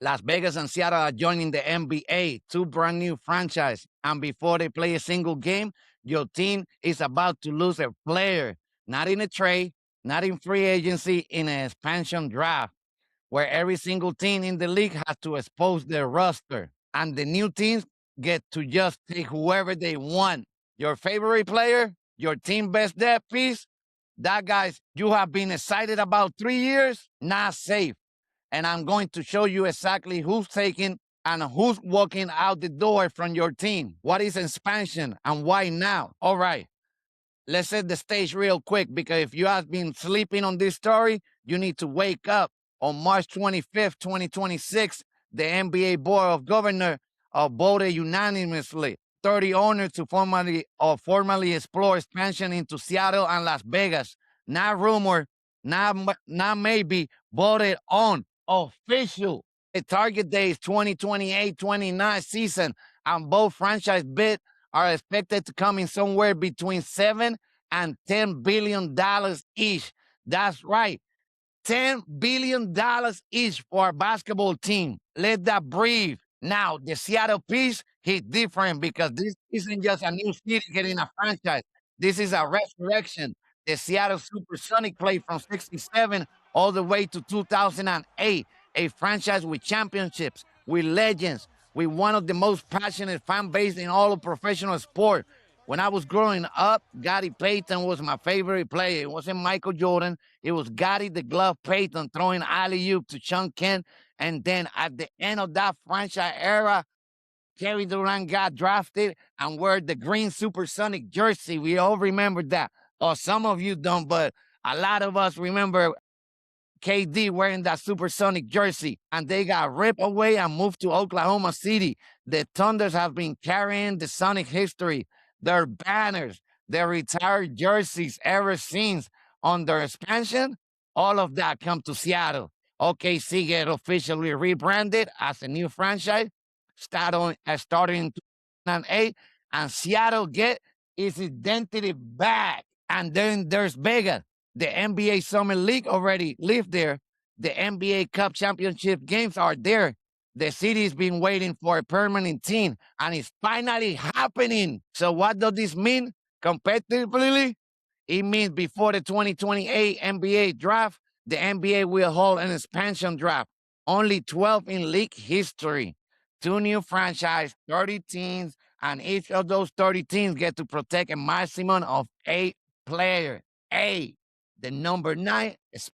Las Vegas and Seattle are joining the NBA, two brand new franchise. And before they play a single game, your team is about to lose a player, not in a trade, not in free agency, in an expansion draft, where every single team in the league has to expose their roster. And the new teams get to just take whoever they want. Your favorite player, your team best depth piece, that guys you have been excited about 3 years, not safe. And I'm going to show you exactly who's taking and who's walking out the door from your team. What is expansion and why now? All right, let's set the stage real quick because if you have been sleeping on this story, you need to wake up. On March 25th, 2026, the NBA Board of Governors voted unanimously 30 owners to formally explore expansion into Seattle and Las Vegas. Not rumor, not maybe, voted on, official. The target date is 2028-29 season, and both franchise bids are expected to come in somewhere between $7 and $10 billion each. That's right, $10 billion each for a basketball team. Let that breathe. Now, the Seattle piece is different because this isn't just a new city getting a franchise. This is a resurrection. The Seattle SuperSonics played from 67 all the way to 2008, a franchise with championships, with legends, with one of the most passionate fan base in all of professional sport. When I was growing up, Gary Payton was my favorite player. It wasn't Michael Jordan. It was Gary the Glove Payton throwing alley-oop to Sean Kent. And then at the end of that franchise era, Kevin Durant got drafted and wore the green Supersonic jersey. We all remember that. Or some of you don't, but a lot of us remember KD wearing that Supersonic jersey, and they got ripped away and moved to Oklahoma City. The Thunders have been carrying the Sonic history, their banners, their retired jerseys ever since. On their expansion, all of that come to Seattle. OKC get officially rebranded as a new franchise, starting in 2008, and Seattle get its identity back. And then there's Vegas. The NBA Summer League already lived there. The NBA Cup Championship games are there. The city's been waiting for a permanent team, and it's finally happening. So what does this mean competitively? It means before the 2028 NBA draft, the NBA will hold an expansion draft. Only 12 in league history. Two new franchise, 30 teams, and each of those 30 teams get to protect a maximum of 8 players. 8. The number 9 is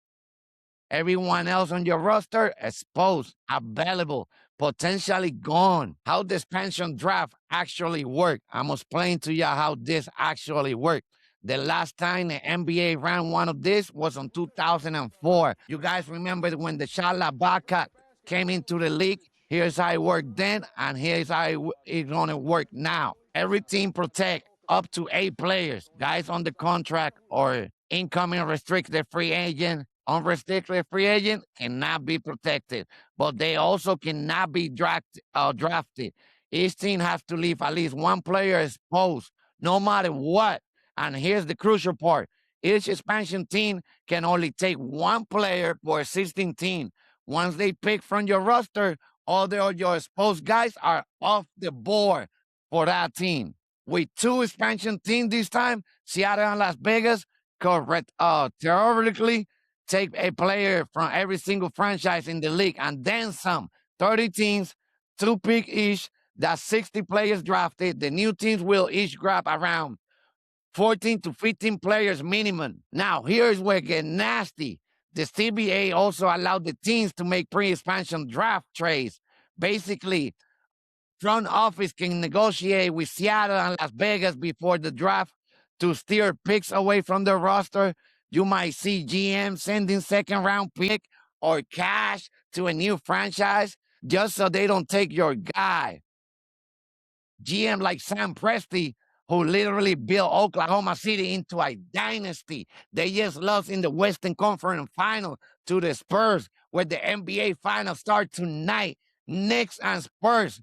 everyone else on your roster exposed, available, potentially gone. How the expansion draft actually work. I'm explaining to you how this actually worked. The last time the NBA ran one of this was in 2004. You guys remember when the Charlotte Bobcats came into the league? Here's how it worked then, and here's how it's gonna work now. Every team protect up to 8 players, guys on the contract or incoming restricted free agent. Unrestricted free agent cannot be protected, but they also cannot be drafted. Each team has to leave at least one player exposed, no matter what. And here's the crucial part. Each expansion team can only take one player for a 16 team. Once they pick from your roster, all your exposed guys are off the board for that team. With 2 expansion teams this time, Seattle and Las Vegas could theoretically take a player from every single franchise in the league and then some. 30 teams, 2 picks each. That's 60 players drafted. The new teams will each grab around 14 to 15 players minimum. Now, here's where it gets nasty. The CBA also allowed the teams to make pre-expansion draft trades. Basically, front office can negotiate with Seattle and Las Vegas before the draft to steer picks away from their roster. You might see GM sending second-round pick or cash to a new franchise just so they don't take your guy. GM like Sam Presti, who literally built Oklahoma City into a dynasty. They just lost in the Western Conference Final to the Spurs, where the NBA Finals start tonight. Knicks and Spurs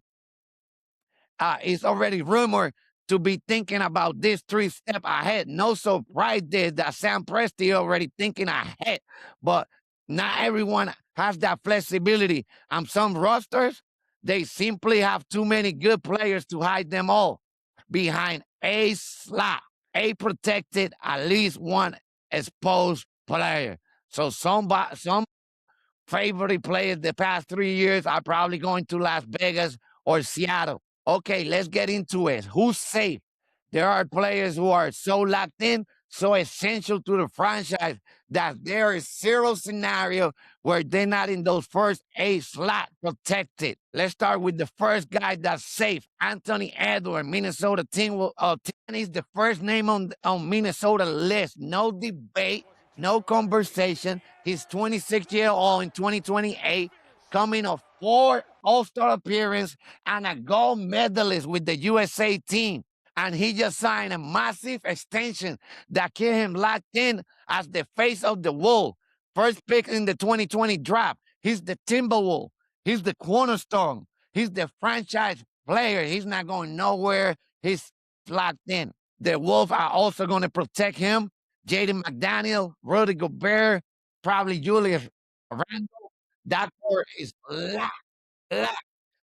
is already rumored to be thinking about this 3 steps ahead. No surprise there that Sam Presti already thinking ahead, but not everyone has that flexibility. And some rosters, they simply have too many good players to hide them all behind a slot, a protected, at least one exposed player. So some favorite players the past 3 years are probably going to Las Vegas or Seattle. Okay, let's get into it. Who's safe? There are players who are so locked in, so essential to the franchise that there is zero scenario where they're not in those first 8 slot protected. Let's start with the first guy that's safe, Anthony Edwards, Minnesota team. He's the first name on Minnesota list. No debate, no conversation. He's 26 years old in 2028, coming off 4 All-Star appearances and a gold medalist with the USA team. And he just signed a massive extension that kept him locked in as the face of the Wolves. First pick in the 2020 draft. He's the Timberwolf. He's the cornerstone. He's the franchise player. He's not going nowhere. He's locked in. The Wolves are also going to protect him. Jaden McDaniel, Rudy Gobert, probably Julius Randle. That core is locked.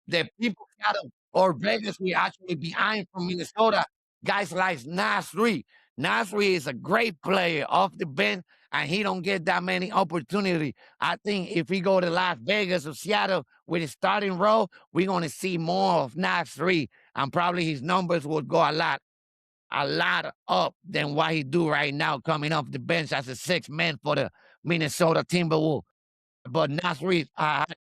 The people out of or Vegas will actually be eyeing from Minnesota. Guys like Nasri. Nasri is a great player off the bench, and he don't get that many opportunity. I think if he go to Las Vegas or Seattle with his starting role, we're going to see more of Nasri, and probably his numbers will go a lot up than what he do right now coming off the bench as a 6 man for the Minnesota Timberwolves. But Nasri,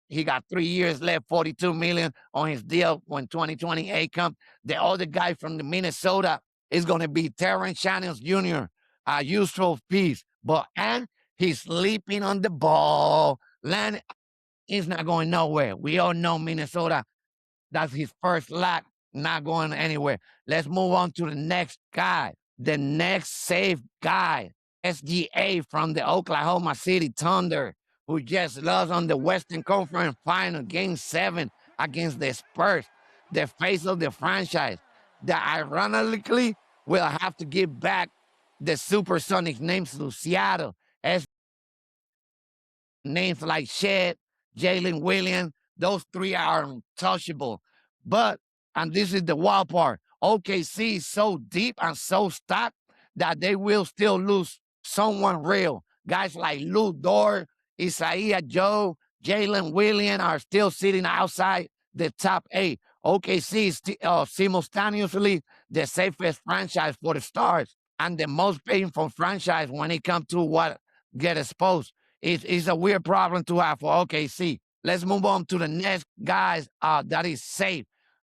he got 3 years left, 42 million on his deal when 2028 comes. The other guy from the Minnesota is going to be Terrence Shannon Jr., a useful piece. And he's sleeping on the ball. Land is not going nowhere. We all know Minnesota. That's his first lock, not going anywhere. Let's move on to the next guy. The next safe guy, SGA from the Oklahoma City Thunder, who just lost on the Western Conference Final, Game 7 against the Spurs, the face of the franchise, that ironically will have to give back the SuperSonics names to Seattle. Names like Shed, Jalen Williams, those 3 are untouchable. But, and this is the wild part, OKC is so deep and so stacked that they will still lose someone real. Guys like Lou Dort, Isaiah Joe, Jalen Williams are still sitting outside the top 8. OKC is simultaneously the safest franchise for the Stars and the most painful franchise when it comes to what get exposed. It's a weird problem to have for OKC. Let's move on to the next guys that is safe.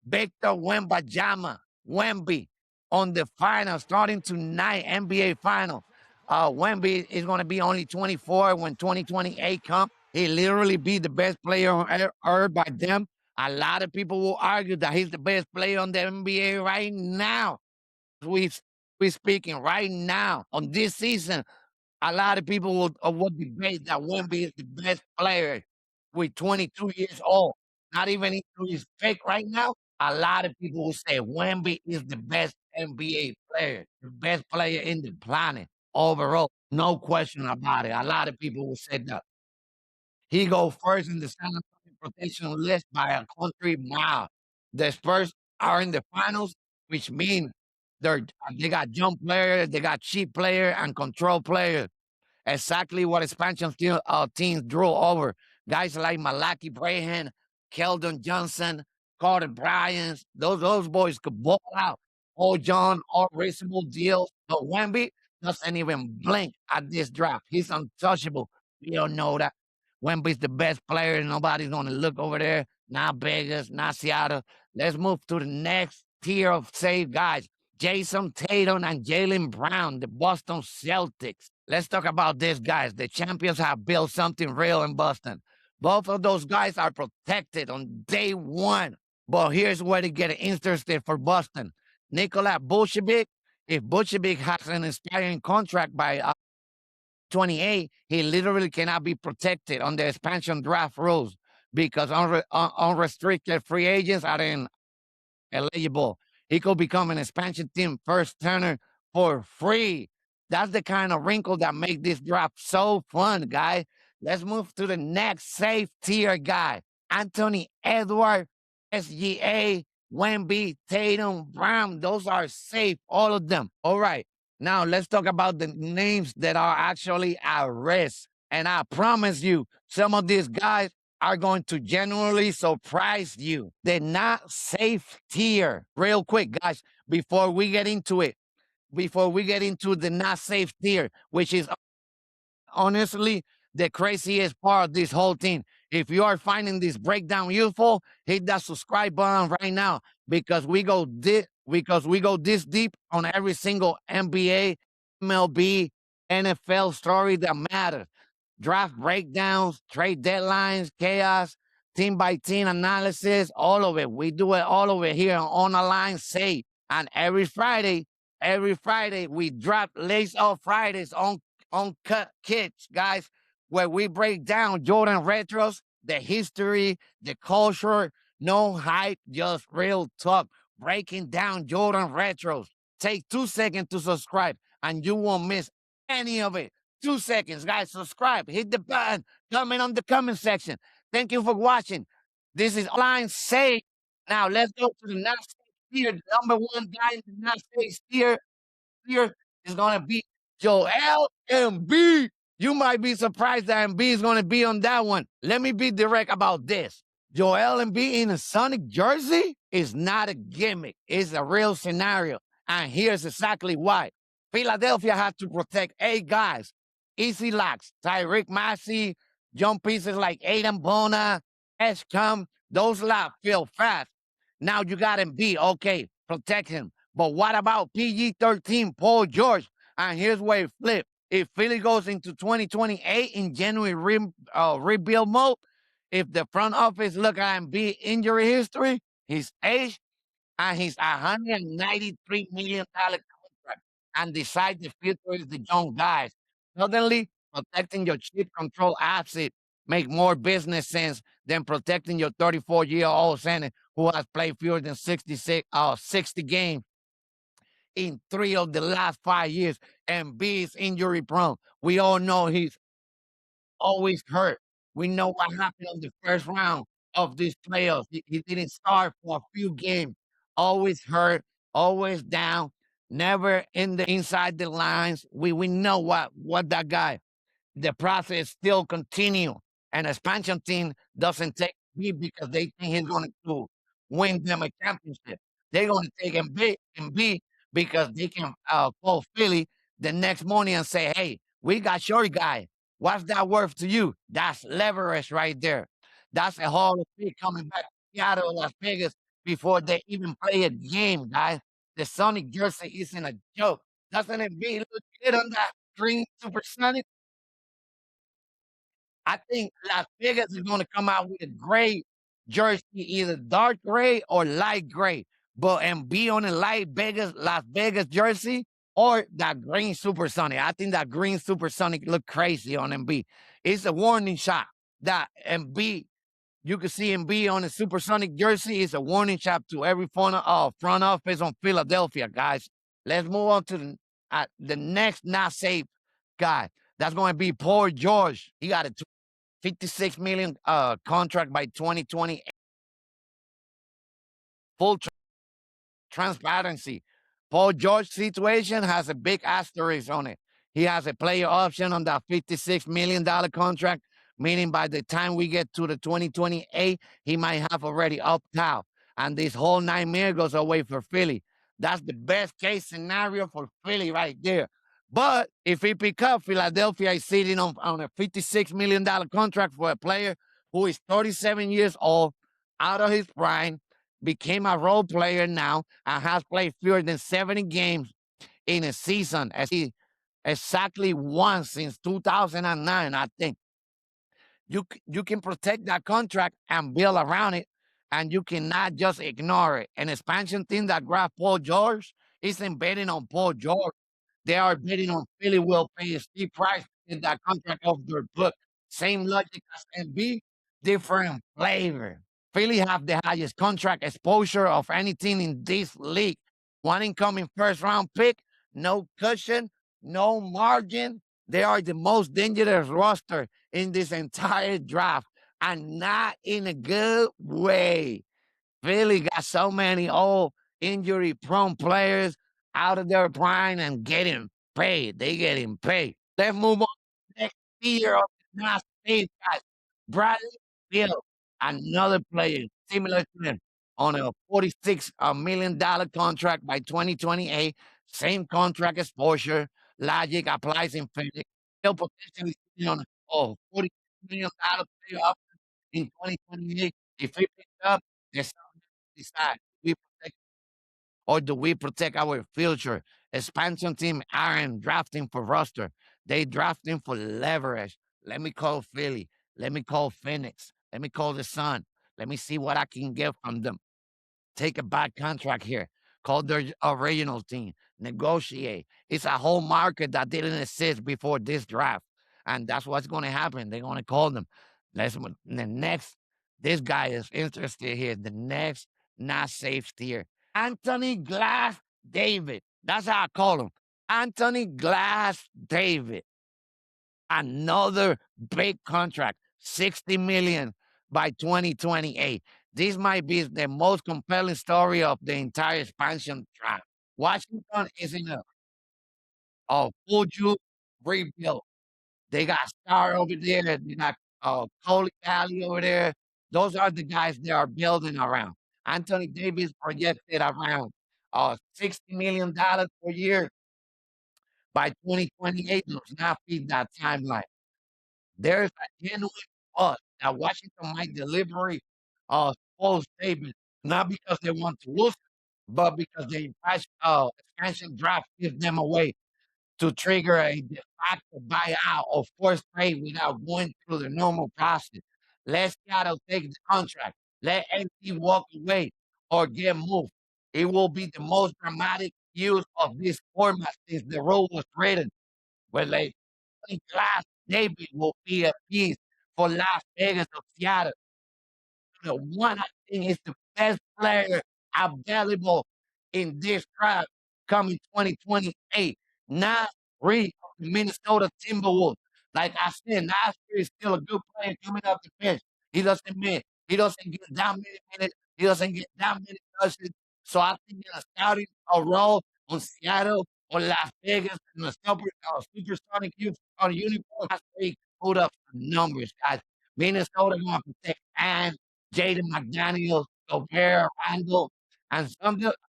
Victor Wembanyama, Wemby, on the final, starting tonight, NBA final. Wemby is going to be only 24 when 2028 comes. He literally be the best player on earth by them. A lot of people will argue that he's the best player on the NBA right now. We speaking right now on this season. A lot of people will debate that Wemby is the best player with 22 years old, not even into his pick right now. A lot of people will say Wemby is the best NBA player, the best player in the planet overall. No question about it. A lot of people will say that. He go first in the San Antonio protection list by a country mile. The Spurs are in the finals, which means they got jump players, they got cheap players, and control players. Exactly what expansion teams drew over. Guys like Malaki Brahan, Keldon Johnson, Carter Bryant, those boys could ball out. Oh, John, all reasonable deals. But Wemby doesn't even blink at this draft. He's untouchable. We don't know that. Wemby's the best player, and nobody's going to look over there. Not Vegas, not Seattle. Let's move to the next tier of safe guys. Jason Tatum and Jaylen Brown, the Boston Celtics. Let's talk about these guys. The champions have built something real in Boston. Both of those guys are protected on day one. But here's where they get interested for Boston. Nikola Vucevic, if Vucevic has an expiring contract by 28, he literally cannot be protected on the expansion draft rules because unrestricted free agents are eligible. He could become an expansion team first turner for free. That's the kind of wrinkle that make this draft so fun, guys. Let's move to the next safe tier guy. Anthony Edward, SGA, Wemby, Tatum, Brown. Those are safe, all of them. All right. Now let's talk about the names that are actually at risk. And I promise you, some of these guys are going to genuinely surprise you. They're not safe tier. Real quick, guys, before we get into it, before we get into the not safe tier, which is honestly the craziest part of this whole thing. If you are finding this breakdown useful, hit that subscribe button right now because we go this deep on every single NBA, MLB, NFL story that matters. Draft breakdowns, trade deadlines, chaos, team by team analysis, all of it. We do it all over here on UnAligned Say. And every Friday we drop Lace Off Fridays on Cut Kids, guys, where we break down Jordan retros, the history, the culture, no hype, just real talk, breaking down Jordan retros. Take 2 seconds to subscribe, and you won't miss any of it. 2 seconds, guys. Subscribe, hit the button, comment on the comment section. Thank you for watching. This is Line Say. Now let's go to the next tier. The number one guy in the next tier is gonna be Joel Embiid. You might be surprised that Embiid is gonna be on that one. Let me be direct about this. Joel Embiid in a Sonic jersey is not a gimmick. It's a real scenario. And here's exactly why. Philadelphia had to protect 8 guys. Easy locks. Tyreek Maxey, jump pieces like Aiden Bona, Eshcom. Those locks feel fast. Now you got Embiid. Okay, protect him. But what about PG-13 Paul George? And here's where it flipped. If Philly goes into 2028 in genuine rebuild mode, if the front office look at Embiid injury history, his age, and his $193 million contract, and decide the future is the young guys, suddenly protecting your chip control asset make more business sense than protecting your 34-year-old center who has played fewer than 60 games in 3 of the last 5 years, and B is injury prone. We all know he's always hurt. We know what happened on the first round of these playoffs. He didn't start for a few games. Always hurt, always down, never inside the lines. We know what that guy. The process still continue. An expansion team doesn't take me because they think he's going to win them a championship. They're going to take him B because they can call Philly the next morning and say, "Hey, we got your guy. What's that worth to you?" That's leverage right there. That's a Hall of Fame coming back to Seattle, Las Vegas before they even play a game, guys. The Sonic jersey isn't a joke. Doesn't it be look good on that green Supersonic? I think Las Vegas is gonna come out with a gray jersey, either dark gray or light gray, but and be on a light Vegas, Las Vegas jersey or that green Supersonic. I think that green Supersonic look crazy on MB. It's a warning shot that MB. You can see MB on a Supersonic jersey. It's a warning shot to every front office on Philadelphia, guys. Let's move on to the next not safe guy. That's going to be Paul George. He got a 56 million contract by 2020. Full transparency. Paul George situation has a big asterisk on it. He has a player option on that $56 million contract, meaning by the time we get to the 2028, he might have already opted out. And this whole $9 million goes away for Philly. That's the best case scenario for Philly right there. But if he pick up, Philadelphia is sitting on a $56 million contract for a player who is 37 years old, out of his prime, became a role player now, and has played fewer than 70 games in a season, as he exactly once since 2009, I think. You can protect that contract and build around it, and you cannot just ignore it. An expansion team that grabbed Paul George isn't betting on Paul George. They are betting on Philly will pay a steep price to get that contract off their book. Same logic as NB, different flavor. Philly have the highest contract exposure of any team in this league. One incoming first round pick, no cushion, no margin, They are the most dangerous roster in this entire draft, and not in a good way. Philly got so many old injury prone players out of their prime and getting paid. They getting paid. Let's move on to the next tier of the Nas State guys. Bradley Bill, another player similar to them on a $46 million contract by 2028. Same contract exposure. Logic applies in Philly. Still potentially sitting on a $46 million player option in 2028. If he picks up, there's decide we protect or do we protect our future? Expansion team aren't drafting for roster. They drafting for leverage. Let me call Philly. Let me call Phoenix. Let me call the Sun. Let me see what I can get from them. Take a bad contract here. Call their original team. Negotiate. It's a whole market that didn't exist before this draft. And that's what's going to happen. They're going to call them. The next, this guy is interested here. The next not safe tier. Anthony Glass David. That's how I call him. Anthony Glass David. Another big contract, 60 million by 2028. This might be the most compelling story of the entire expansion draft. Washington is in a full juke rebuild. They got Star over there. They got Coley Valley over there. Those are the guys they are building around. Anthony Davis projected around $60 million per year by 2028. Does not fit that timeline. There's a genuine thought that Washington might deliver Paul Davis, not because they want to lose, but because the expansion draft gives them a way to trigger a de facto buyout or forced trade without going through the normal process. Let Seattle take the contract. Let NC walk away or get moved. It will be the most dramatic use of this format since the rule was written, where they think Glass David will be a piece for Las Vegas or Seattle. The one I think is the best player available in this draft coming 2028. Nas Reed of the Minnesota Timberwolves. Like I said, Nas Reed is still a good player coming off the bench. He doesn't get that many minutes. He doesn't get that many touches. So I think in a scouting a role on Seattle or Las Vegas in a supersonic on uniform, Nas Reed put up some numbers, guys. Minnesota going to protect and Jaden McDaniels, Gobert, Randall, and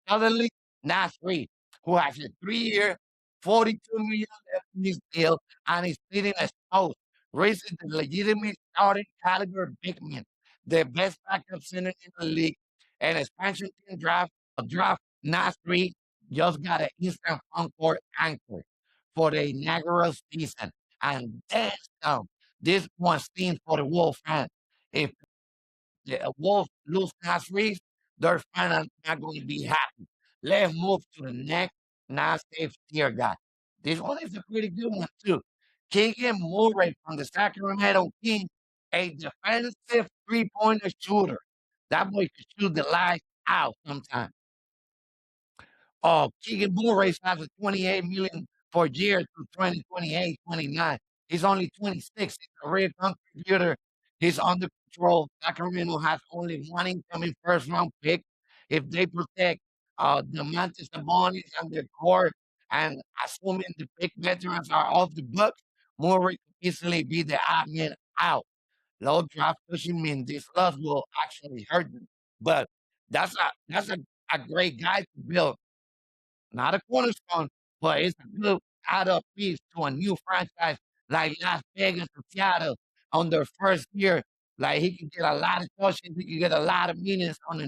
suddenly Nasri, who has a 3-year, $42 million left in his deal and is sitting as host, raises the legitimate starting caliber big man, the best backup center in the league, and expansion team draft Nasri just got an instant front court anchor for the inaugural season. And then some. This one seen for the Wolf fans. If the Wolves lose last week, their fans not going to be happy. Let's move to the next non-safe tier guy. This one is a pretty good one too. Keegan Murray from the Sacramento Kings, a defensive three-pointer shooter. That boy could shoot the lights out sometimes. Keegan Murray has a 28 million per year to 2028, 29. He's only 26. He's a real contributor. He's under control. Sacramento has only one incoming first round pick. If they protect the Mantis Sabonis and their core, and assuming the big veterans are off the books, Murray could easily be the odd man out. Low draft pushing mean this loss will actually hurt them. But that's a great guy to build, not a cornerstone, but it's a good add-up piece to a new franchise like Las Vegas or Seattle on their first year. Like he can get a lot of touches, he can get a lot of minutes on a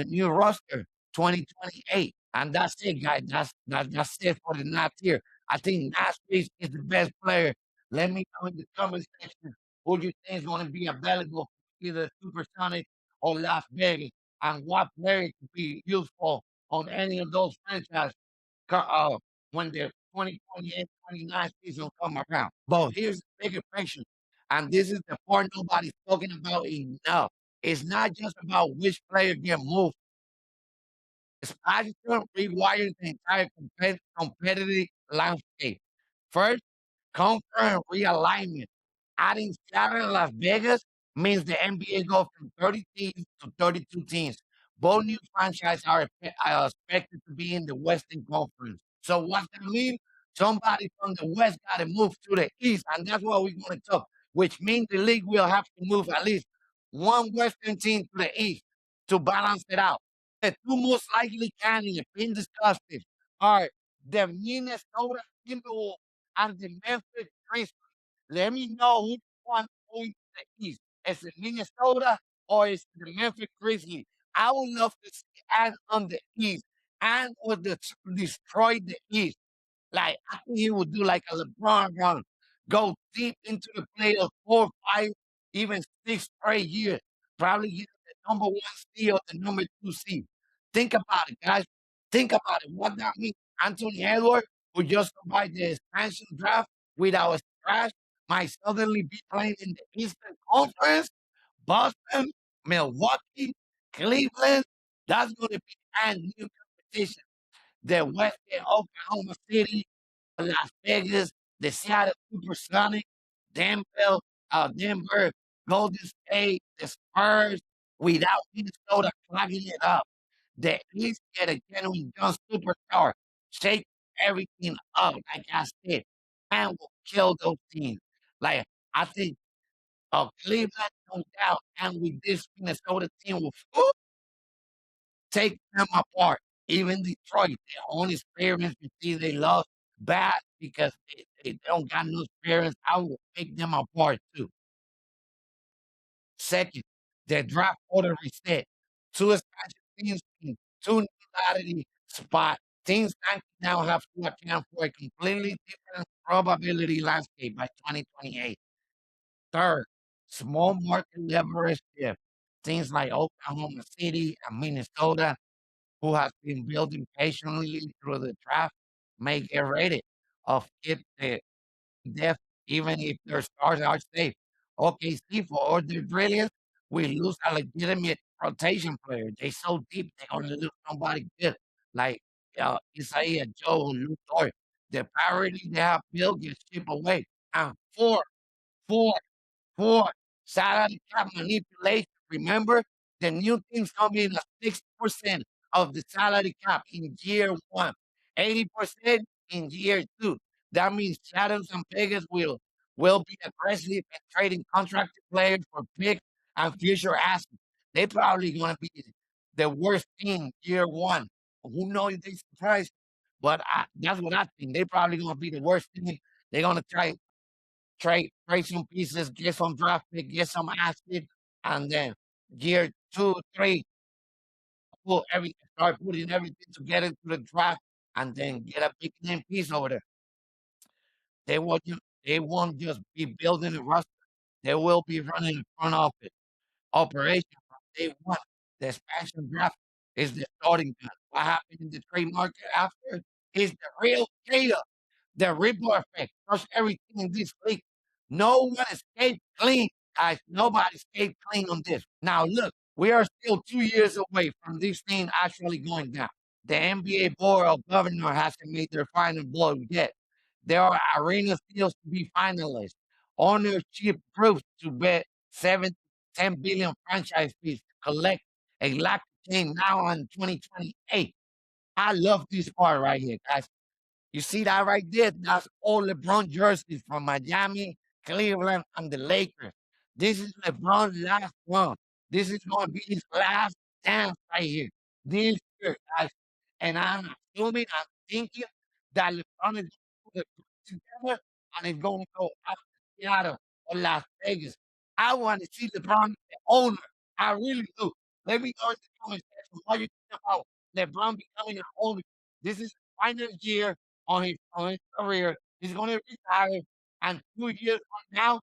new roster, 2028. And that's it, guys. That's it for the Nats here. I think Nas Reese is the best player. Let me know in the comment section who you think is going to be available for either Supersonic or Las Vegas, and what player could be useful on any of those franchises when the 2028-29 season come around. But here's the bigger picture, and this is the part nobody's talking about enough. It's not just about which player get moved. It's actually rewiring the entire competitive landscape. First, Conquer realignment. Adding Seattle and Las Vegas means the NBA goes from 30 teams to 32 teams. Both new franchises are expected to be in the Western Conference. So what's that mean? Somebody from the West got to move to the East, and that's what we're going to talk. Which means the league will have to move at least one Western team to the East to balance it out. The two most likely candidates being discussed are the Minnesota Timberwolves and the Memphis Grizzlies. Let me know which one going to the East. Is it Minnesota or is it the Memphis Grizzlies? I would love to see Ant on the East. Ant would destroy the East. Like I think he would do like a LeBron run, go deep into the playoffs, 4, 5, even 6 straight years. Probably get the number one seed or the number two seed. Think about it, guys. Think about it. What that means. Anthony Edwards, who just survived the expansion draft without a scratch, might suddenly be playing in the Eastern Conference. Boston, Milwaukee, Cleveland. That's going to be a new competition. The West, Oklahoma City, Las Vegas, the Seattle SuperSonics, Denver, Denver, Golden State, the Spurs, without Minnesota clogging it up. The East get a genuine young superstar, shake everything up, like I said, and will kill those teams. Like I think Cleveland, no doubt, and with this Minnesota team will take them apart. Even Detroit, their own experience, you see, they lost bad because they don't got no experience. I will take them apart too. Second, their draft order reset. Two expansion teams in two new lottery spot. Teams now have to account for a completely different probability landscape by 2028. Third, small market leverage shift. Teams like Oklahoma City and Minnesota who has been building patiently through the draft may get rated of keep the depth even if their stars are safe. OKC, for all their brilliance, we lose a legitimate rotation player. They so deep, they're going to lose somebody good, like Isaiah Joe and Luke Dort. The priority they have built gets chipped away. And four, for salary cap manipulation. Remember, the new teams come in at 60% of the salary cap in year one, 80% in year two. That means Shadows and Vegas will be aggressive in trading contracted players for picks and future assets. They probably gonna be the worst team year one. Who knows if they surprise? But that's what I think. They probably gonna be the worst team. They're gonna trade some pieces, get some draft pick, get some asset, and then year 2, 3, start putting everything together to the draft, and then get a big name piece over there. They won't just be building a roster. They will be running a front office operation from day one. The expansion draft is the starting gun. What happened in the trade market after is the real chaos. The ripple effect touched everything in this league. No one escaped clean, guys. Nobody escaped clean on this. Now, look, we are still 2 years away from this thing actually going down. The NBA Board of Governors hasn't made their final blow yet. There are arena deals to be finalized. Ownership groups to bet 7 to 10 billion franchise fees to collect a lock game now in 2028. I love this part right here, guys. You see that right there? That's all LeBron jerseys from Miami, Cleveland, and the Lakers. This is LeBron's last one. This is going to be his last dance right here. This year, guys. And I'm assuming, I'm thinking that LeBron is going to put it together and it's going to go after Seattle or Las Vegas. I want to see LeBron the owner. I really do. Let me know in the comment section what you think about LeBron becoming an owner. This is the final year on his career. He's going to retire, and 2 years from now,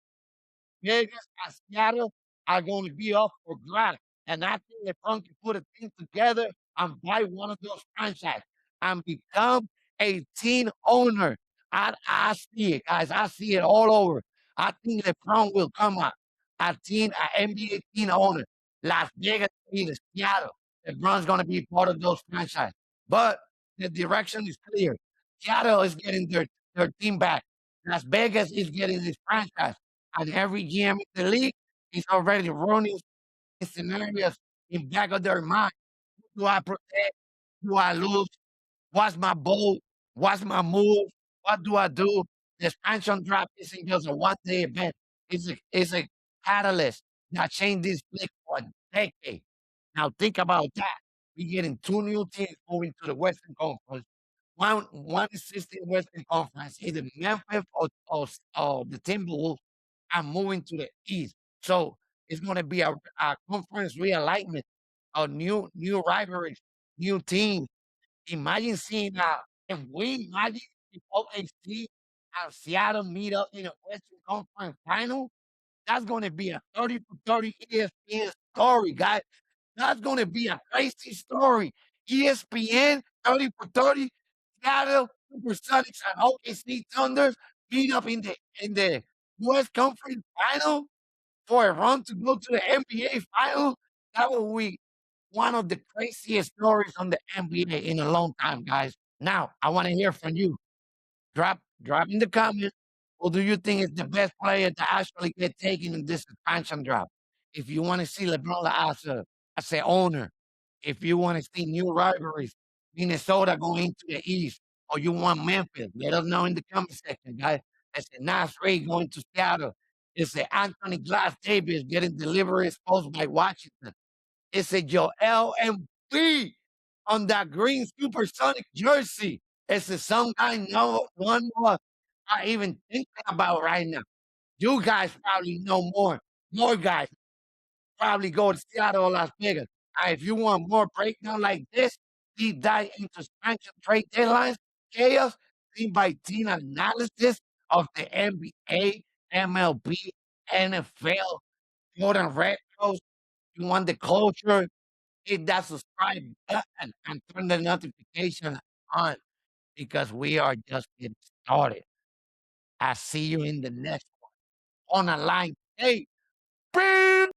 Vegas and Seattle are going to be up for grabs. And I think LeBron can put a team together and buy one of those franchises and become a team owner. I see it, guys. I see it all over. I think LeBron will come out an NBA team owner. Las Vegas, either Seattle. LeBron's going to be part of those franchises. But the direction is clear. Seattle is getting their team back. Las Vegas is getting this franchise, and every GM in the league is already running scenarios in back of their mind. Who do I protect? Do I lose? What's my bold? What's my move? What do I do? The expansion draft isn't just a one-day event. It's a catalyst that changed this league for a decade. Now think about that. We're getting two new teams moving to the Western Conference. One existing Western Conference, either Memphis or the Timberwolves, are moving to the East. So it's going to be a conference realignment, a new rivalries, new teams. Imagine seeing if we imagine if OKC and Seattle meet up in a Western Conference final, that's going to be a 30 for 30 ESPN story, guys. That's going to be a crazy story. ESPN 30 for 30, Seattle SuperSonics and OKC Thunders meet up in the West Conference final for a run to go to the NBA final. That will be one of the craziest stories on the NBA in a long time, guys. Now, I want to hear from you. Drop in the comments. Who do you think is the best player to actually get taken in this expansion draft? If you want to see LeBron as a owner, if you want to see new rivalries, Minnesota going into the East, or you want Memphis, let us know in the comment section, guys. It's a Nas Ray going to Seattle. It's a Anthony Glass Davis getting delivery exposed by Washington. It's a Joel Embiid on that green supersonic jersey. It's a some guy no one more are even thinking about right now. You guys probably know more. More guys probably go to Seattle or Las Vegas. If you want more breakdown like this, deep dive into expansion trade deadlines, chaos, team by team analysis of the NBA, MLB, NFL, Jordan Retros. You want the culture, hit that subscribe button and turn the notification on because we are just getting started. I see you in the next one on a line. Hey, peace!